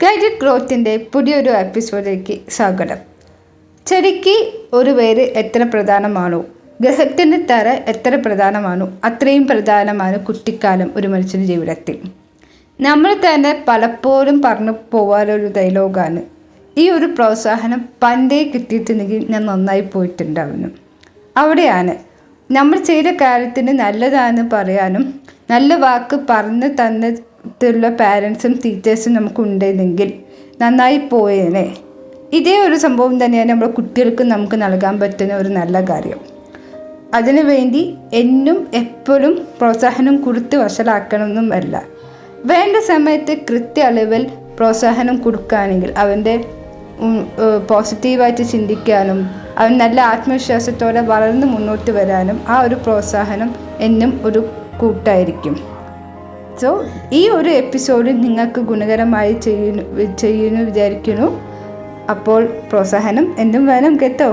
Career ഗ്രോത്തിൻ്റെ പുതിയൊരു എപ്പിസോഡിലേക്ക് സ്വാഗതം. ചെടിക്ക് ഒരു വേര് എത്ര പ്രധാനമാണോ, ഗ്രഹത്തിൻ്റെ തറ എത്ര പ്രധാനമാണോ, അത്രയും പ്രധാനമാണ് കുട്ടിക്കാലം ഒരു മനുഷ്യൻ്റെ ജീവിതത്തിൽ. നമ്മൾ തന്നെ പലപ്പോഴും പറഞ്ഞു പോകാനൊരു ഡയലോഗാണ്, ഈ ഒരു പ്രോത്സാഹനം പണ്ടേ കിട്ടിയിട്ടുണ്ടെങ്കിൽ ഞാൻ നന്നായി പോയിട്ടുണ്ടാവുന്നു. അവിടെയാണ് നമ്മൾ ചെയ്ത കാര്യത്തിന് നല്ലതാണെന്ന് പറയാനും നല്ല വാക്ക് പറഞ്ഞു തന്നിട്ടുള്ള പാരൻസും ടീച്ചേഴ്സും നമുക്കുണ്ടെങ്കിൽ നന്നായി പോയേനെ. ഇതേ ഒരു സംഭവം തന്നെയാണ് നമ്മുടെ കുട്ടികൾക്ക് നമുക്ക് നൽകാൻ പറ്റുന്ന ഒരു നല്ല കാര്യം. അതിനുവേണ്ടി എന്നും എപ്പോഴും പ്രോത്സാഹനം കൊടുത്ത് വഷളാക്കണമെന്നുമല്ല. വേണ്ട സമയത്ത് കൃത്യ അളവിൽ പ്രോത്സാഹനം കൊടുക്കുകയാണെങ്കിൽ അവൻ്റെ പോസിറ്റീവായിട്ട് ചിന്തിക്കാനും അവൻ നല്ല ആത്മവിശ്വാസത്തോടെ വളർന്ന് മുന്നോട്ട് വരാനും ആ ഒരു പ്രോത്സാഹനം എന്നും ഒരു കൂട്ടായിരിക്കും. സോ ഈ ഒരു എപ്പിസോഡ് നിങ്ങൾക്ക് ഗുണകരമായി ചെയ്യുന്നു വിചാരിക്കുന്നു. അപ്പോൾ പ്രോത്സാഹനം എന്നും വേണം കേട്ടോ.